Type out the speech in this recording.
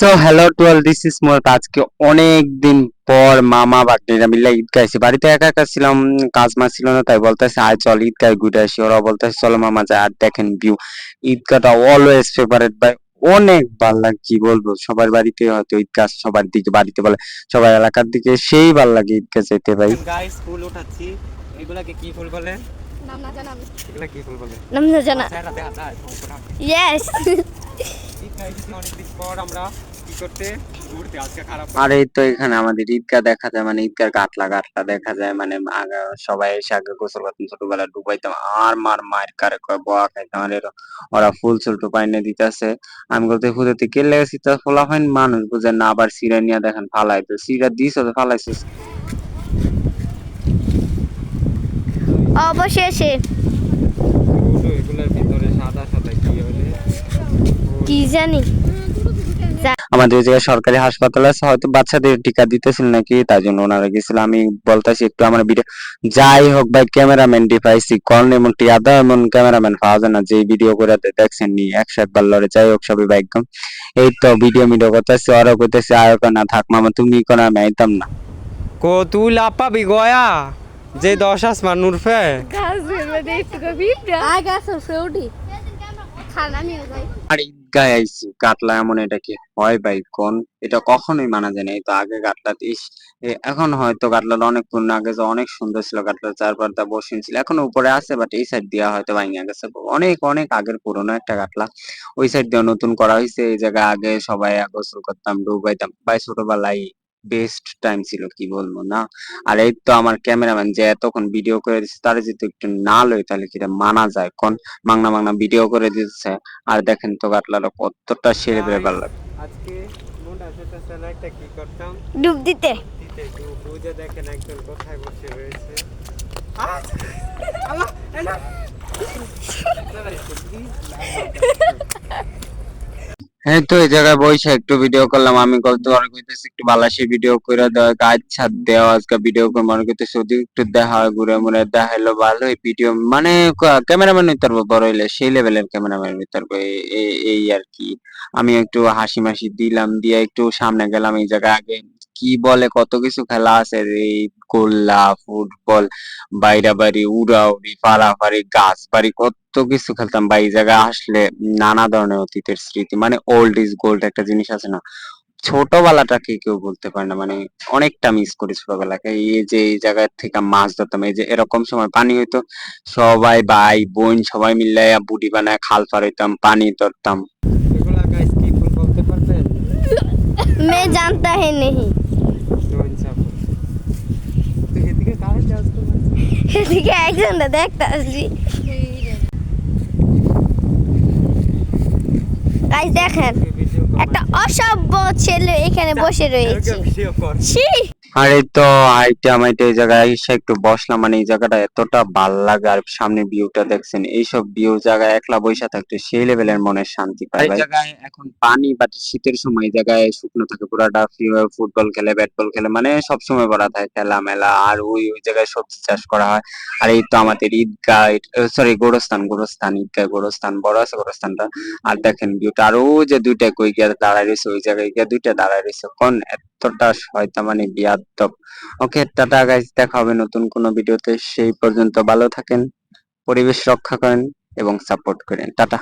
তো hello to all, this is more. আজকে অনেক দিন পর মামা বাগনিরা মিলে ঈদগাহ আইছি। বাড়িতে একা একা ছিলাম, কাজ মাছ ছিল না, তাই বলতেছে আয় চল ঈদগাহ ঘুরে আসি। ওরা বলতেছে চলো মামা যায়। আর দেখেন ভিউ, ঈদগাহটা অলওয়েজ ফেভারিট ভাই। অনেক ভাল লাগে, কি বলবো। সবার বাড়িতে হয়তো ঈদগাহ, সবার দিকে বাড়িতে বলে, সবার এলাকার দিকে সেই ভাল লাগে ঈদগাহ যেতে ভাই। গাইস ফুল উঠাচ্ছি। এগুলাকে কি ফুল বলে? নাম না জানা আমি। এগুলা কি ফুল বলে? নাম না জানা। চেহারা দেখা যায় ইয়েস। ঠিক আছে, অনেকদিন পর আমরা কি করতে ঘুরতে আজকে খারাপ আর এই তো এখানে আমাদের ঈদগাহ দেখা যায়, মানে ঈদগাহ গাটলা গাটলা দেখা যায়, মানে সবাই এসে আগে গোসল করতাম, ছোটবেলা ডুবাইতাম। আর মায়ের কারে কয় বয়া খাইতাম। আর ওরা ফুল চুল টোপাইনে দিতেছে। আমি বলতে হুদাতে কে লেগেছি, তা ফোলা হয় মানুষ বুঝে না। আবার সিরা নিয়ে দেখেন ফালাই, তো সিরা দিস ফালাইছিস। অবশেষে ফুল। এগুলোর ভিতরে সাদা সাদা কি বলে? কি জানি। আমাদের ওই জায়গায় সরকারি হাসপাতাল আছে, হয়তো বাচ্চাদের টিকা দিতেছিল নাকি, তাই জন্য ওনারা গেছিল। আমি বলতেছি একটু আমার ভিডিও, যাই হোক ভাই, ক্যামেরাম্যান পাইছি কন, এমন টিয়া দাও, এমন ক্যামেরাম্যান পাওয়া যায় না যে ভিডিও করে দেখছেন নি 101 বার লড়ে। যাই হোক সবাই ভাই একদম এই তো ভিডিও করতেছি, ওরা কইতেছে আয়ো না, থাক মামা তুমি কোন, আমি আইতাম না। কো তুই লাপা বিগয়া যে 10 আসমান উরফে গাছের মধ্যে একটু বিপরা গাছের ফ্রুটি খানা নিয়ে যাই। আর ঈদগায় আইছি, কাটলা এমন এটা কি হয় ভাই কোন? এটা কখনোই মানা যায় না। এই তো আগে কাটলাতে এখন হয়তো কাটলাটা অনেক পুরনো, আগে যে অনেক সুন্দর ছিল, কাটলা চারপার দা বসিন ছিল, এখনো উপরে আছে, বাট এই সাইড দিয়া হয়তো ভাঙিয়া গেছে। অনেক অনেক আগের পুরনো একটা কাটলা, ওই সাইড দিয়ে নতুন করা হয়েছে। এই জায়গায় আগে সবাই গোসল করতাম, ডুবাইতাম ভাই, ছোটবেলায় বেস্ট টাইম ছিল, কি বলবো না। আর এই তো আমার ক্যামেরাম্যান যে এতক্ষণ ভিডিও করে দিচ্ছে, তারা যদি একটু না লই তাহলে কি এটা মানা যায় কোন? মাংনা মাংনা ভিডিও করে দিচ্ছে। আর দেখেন তো কাটলাটা কতটা সেরে বেড়ে ভালো লাগে। আজকে মুন্ডা সেটা সেটা একটা কি করতাম ডুব দিতে। দিতে বুঝে দেখেন একজন কোথায় বসে রয়েছে। আল্লাহ এনা হ্যাঁ, তো এই জায়গায় বসে একটু ভিডিও করলাম। আমি গল্প মনে করতেছি একটু বালাসি ভিডিও করে দেওয়া, কাজ ছাদ দেওয়া, আজকে ভিডিও করে মনে করতেছি ওদিকে একটু দেখা হয়, ঘুরে মুড়ে দেখাইলো ভালোই ভিডিও, মানে ক্যামেরাম্যান হইতে পারবো, বড় হইলে সেই লেভেলের ক্যামেরাম্যান হইতে পারবো। এই আর কি। আমি একটু হাসি মাসি দিলাম, দিয়ে একটু সামনে গেলাম। এই জায়গায় আগে কি বলে কত কিছু খেলা আছে, এই গোল্লা, ফুটবল, বাইরাবাড়ি, উড়াউড়ি, পাড়াপাড়ি, গাছ বাড়ি, কত কিছু খেলতাম ভাই। এই জায়গায় আসলে নানা ধরনের অতীতের স্মৃতি, মানে ওল্ড ইজ গোল্ড একটা জিনিস আছে না, ছোটবেলাটাকে কেউ বলতে পারে না। মানে অনেকটা মিস করি ছোটবেলাকে। এই যে এই জায়গা থেকে মাছ ধরতাম, এই যে এরকম সময় পানি হইতো, সবাই ভাই বোন সবাই মিলাইয়া বুড়ি বানায় খাল পার হইতাম, পানি ধরতাম। এগুলা গাইস কি ফুল বলতে পারবেন? मैं जानता है नहीं। জোনসা ফুল। তুই এদিকে কারে চাষ করছিস? এদিকে একজন দেখতে আসছি। গাইস দেখেন, একটা অসভ্য ছেলে এখানে বসে রয়েছে। ভিডিও কর। ছি। আর এই তো হাইটে আমাইটে এই জায়গায় এসে একটু বসলাম, মানে এই জায়গাটা এতটা ভাল লাগে। আর সামনে ভিউটা দেখছেন, এইসব ভিউ জায়গায় একলা বৈশা থাকতে সেই লেভেলের মনের শান্তি পাই ভাই। এই জায়গায় এখন পানি, বাট শীতের সময় এই জায়গায় শুকনো থাকে পুরাটা। ফুটবল খেলে, ব্যাট বল খেলে, মানে সব সময় ভরা থাকে খেলা মেলা। আর ওই জায়গায় সবজি চাষ করা হয়। আর এই তো আমাদের ঈদগাহ, সরি গোরস্থান ঈদগাহ, গোরস্থান বড় আছে গোরস্থানটা। আর দেখেন ভিউটা, আর ও যে দুইটা কই গিয়া দাঁড়ায় রয়েছে, ওই জায়গায় গিয়া দুইটা দাঁড়ায় রয়েছে কোন, এতটা শয়তানি বিয়াদ্দব। ওকে, টাটা গাইস, দেখা হবে নতুন কোনো ভিডিওতে। সেই পর্যন্ত ভালো থাকেন, পরিবেশ রক্ষা করেন এবং সাপোর্ট করেন। টাটা।